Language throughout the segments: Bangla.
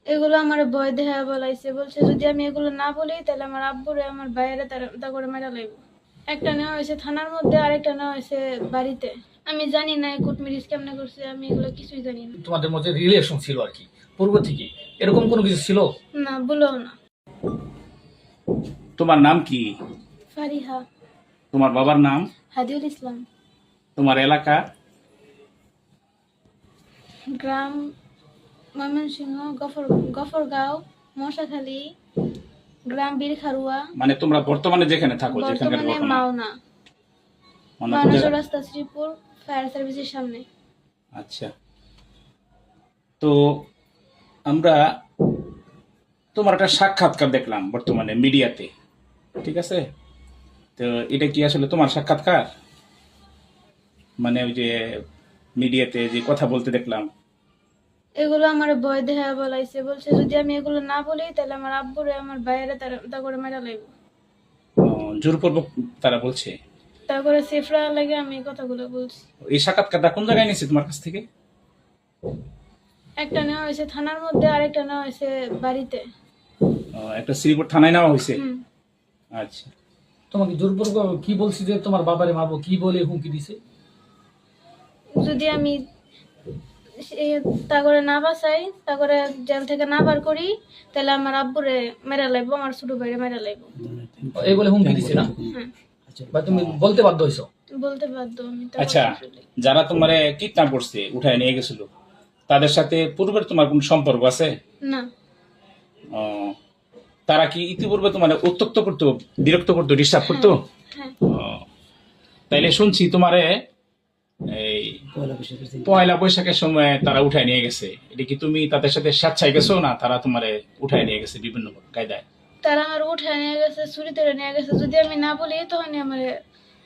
এগুলো আমার ভয় দেখা বলাইছে, বলছে যদি আমি এগুলো না বলি তাহলে আমার আব্বুরে আমার ভাইয়েরা তা করে মেরা লাগবে। একটা নেওয়া হয়েছে থানার মধ্যে, আরেকটা নেওয়া হয়েছে বাড়িতে। আমি জানি না কোর্ট ম্যারেজ কেমনে করছে, আমি এগুলো কিছুই জানি না। তোমাদের মধ্যে রিলেশন ছিল আর কি পূর্ব থেকে, এরকম কোনো কিছু ছিল? না, বলেও না। তোমার নাম কি? ফারিহা। তোমার বাবার নাম? হাদিউল ইসলাম। তোমার এলাকা? গ্রাম ময়মনসিংহ, গফরগাঁও, মশাখালী, গ্রাম বীরখারুয়া। মানে তোমরা বর্তমানে যেখানে থাকো, যেখানকার বর্তমানে ঘটনা? মাওনা, মানে মাওনা কোথায়? চৌরাস্তা, শ্রীপুর ফায়ার সার্ভিসের সামনে। আচ্ছা, তো আমরা তোমার একটা সাক্ষাৎকার দেখলাম বর্তমানে মিডিয়াতে, ঠিক আছে? তো এটা কি আসলে তোমার সাক্ষাৎকার? মানে ওই যে মিডিয়াতে যে কথা বলতে দেখলাম। এগুলো আমার ভয় দেখা বলাইছে, বলছে যদি আমি এগুলো না বলি তাহলে আমার আব্বুরে আমার ভাইয়েরা তা করে মেরা লাগবে। জোরপূর্বক তারা বলছে। তারপরে সেফরা লাগে আমি এই কথাগুলো বলছি। এই সাক্ষাৎকারটা কোন জায়গায় নিয়েছে তোমার কাছ থেকে? একটা নেওয়া হয়েছে থানার মধ্যে, আরেকটা নেওয়া হয়েছে বাড়িতে। একটা শ্রীপুর থানায় নেওয়া হয়েছে। হুম। আচ্ছা, তোমাকে জোরপূর্বক কি বলছি যে তোমার বাবারে মারবো, কি বলে হুমকি দিছে? যদি আমি তা করে না বাঁচাই, তা করে জেল থেকে না বার করি, তাহলে আমার আব্বুরে মেরা লাগবো, আমার ছোট ভাইরে মেরা লাগবো। এই বলে হুমকি দিছে না? হ্যাঁ, বা তুমি বলতে বাধ্য হইছো? বলতে বাধ্য আমি। আচ্ছা, যারা তোমারে কিডন্যাপ করছে, উঠায় নিয়ে গেছিল, তাদের সাথে পূর্বের তোমার কোন সম্পর্ক আছে? না। আহ, তারা কি ইতিপূর্বে তোমার উত্ত্যক্ত করতো, বিরক্ত করতো, ডিস্টার্ব করতো? হ্যাঁ। তাইলে শুনছি তোমারে এই পয়লা বৈশাখের সময় তারা উঠায় নিয়ে গেছে। এটা কি তুমি তাদের সাথে স্বেচ্ছায় গেছো, না তারা তোমারে উঠায় নিয়ে গেছে বিভিন্ন কায়দায়? তারা আমার উঠায় নিয়ে গেছে, চুরি করে নিয়ে গেছে। যদি আমি না বলি তখনই আমার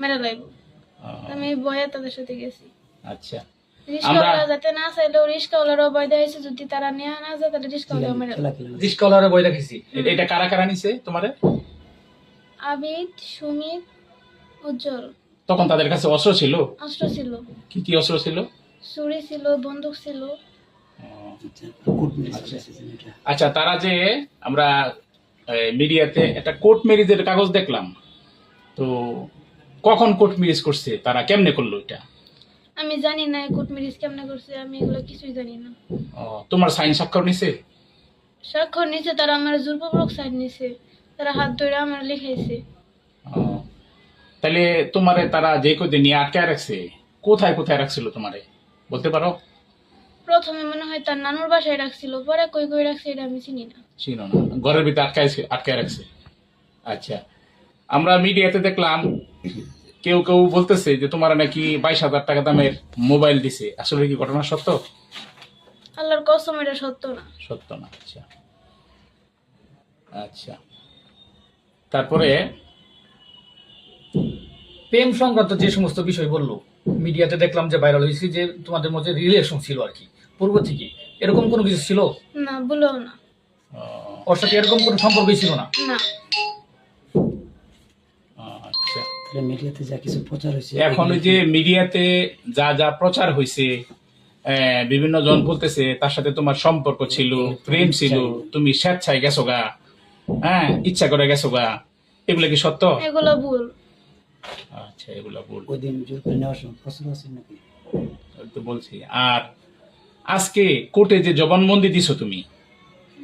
মেরা লাগবো। আমি ভয়ে তাদের সাথে গেছি। আচ্ছা, রিস্কাওয়ালা যাতে না চাইলেও রিস্কাওয়ালারও ভয় দেখাইছে, যদি তারা নিয়ে না যায় তাহলে রিস্কাওয়ালা মেরা লাগবে। রিস্কাওয়ালারে বই রাখিছি। এটা কারা কারা নিছে তোমারে? আবিদ, সুমিত, উজ্জ্বল। তখন তাদের কাছে অস্ত্র ছিল? অস্ত্র ছিল, কি কি অস্ত্র ছিল? ছুরি ছিল, বন্দুক ছিল। আচ্ছা, তারা যে আমরা মিডিয়াতে একটা কোর্ট ম্যারেজের কাগজ দেখলাম, তো কখন কোর্ট ম্যারেজ করছে, তারা কেমনে করলো এটা? আমি জানি না কোর্ট ম্যারেজ কেমনে করছে, আমি এগুলো কিছুই জানি না। তোমার সাইন স্বাক্ষর নিছে? স্বাক্ষর নিছে, তারা আমার জোরপূর্বক সাইন নিছে, তারা হাত ধরে আমার লিখাইছে। তাহলে তোমারে তারা যে কদিন নিয়ে আটকায় রাখছে, কোথায় কোথায় রাখছিল তোমারে বলতে পারো? প্রথমে মনে হয় তার নানুর বাসায় রাখছিল, পরে কই কই রাখছে এটা আমি চিনি না। ছিল না, ঘরের ভিতরে আটকায় রাখছে। আচ্ছা, আমরা মিডিয়াতে দেখলাম কেউ কেউ বলতেছে যে তোমার নাকি 22,000 টাকা দামের মোবাইল দিছে। আসলে কি ঘটনা সত্য? আল্লাহর কসম এটা সত্য না। সত্য না? আচ্ছা আচ্ছা, তারপরে প্রেম সংক্রান্ত যে সমস্ত বিষয় বললো, মিডিয়াতে দেখলাম যে ভাইরাল হয়েছে যে তোমাদের মধ্যে রিলেশন ছিল আর কি পূর্ব থেকে, এরকম কোনো কিছু ছিল? না, বলেও না। ওর সাথে এরকম কোনো সম্পর্কই ছিল না? না। আচ্ছা, মিডিয়াতে যা কিছু প্রচার হয়েছে, এখন ওই যে মিডিয়াতে যা যা প্রচার হয়েছে, বিভিন্ন জন বলতেছে তার সাথে তোমার সম্পর্ক ছিল, প্রেম ছিল, তুমি স্বেচ্ছায় গেছো গা, হ্যাঁ ইচ্ছা করে গেছো গা, এগুলো কি সত্য? এগুলো ভুল। আচ্ছা, এগুলো বল। ওই দিন জোর করে নেওয়ার সময় প্রশ্ন আছে নাকি? তো বলছি, আর আজকে কোর্টে যে জবানবন্দি দিছো তুমি,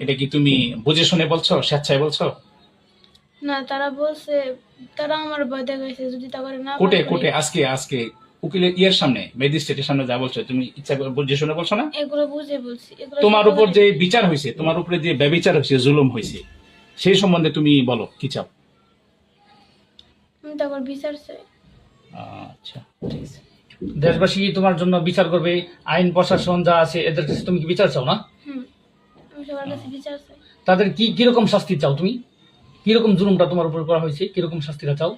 এটা কি তুমি বুঝে শুনে বলছো, স্বেচ্ছায় বলছো? না, তারা বলছে, তারা আমার ভয় দেখাইছে যদি তা করে না কোর্টে বার করি। কোর্টে আজকে উকিলের ইয়ের সামনে, ম্যাজিস্ট্রেটের সামনে যা বলছো, তুমি ইচ্ছা করে বুঝে শুনে বলছো না? এগুলো বুঝে বলছি। এগুলো তোমার সত্য উপর কথা যে না। বিচার হয়েছে, তোমার উপরে যে ব্যভিচার হয়েছে, জুলুম হয়েছে, সেই সম্বন্ধে তুমি বলো কি চাও? আমি তারপর বিচার চাই। আচ্ছা, ঠিক আছে। দেশবাসী তোমার জন্য বিচার করবে, আইন প্রশাসন যা আছে এদের কাছে তুমি কি বিচার চাও না? আমি সবার কাছে বিচার চাই। তাদের কি কিরকম শাস্তি চাও তুমি? কিরকম জুলুমটা তোমার উপর করা হয়েছে, কিরকম শাস্তিটা চাও?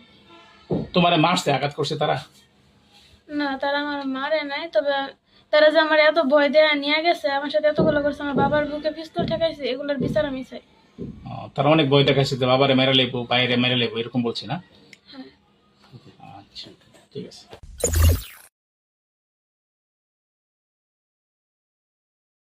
তোমারে মারছে, আঘাত করছে তারা? না, তারা আমার মারে নাই, তবে তারা যে আমার এত ভয় দেয়া নিয়ে গেছে, আমার সাথে এতগুলো করছে, আমার বাবার বুকে পিস্তল ঠেকাইছে, এগুলোর বিচার আমি চাই। তারা অনেক ভয় দেখাচ্ছে যে বাবারে মেরে লেবো, বাইরে মেরে লেবো, এরকম বলছি না? হ্যাঁ। আচ্ছা, ঠিক আছে।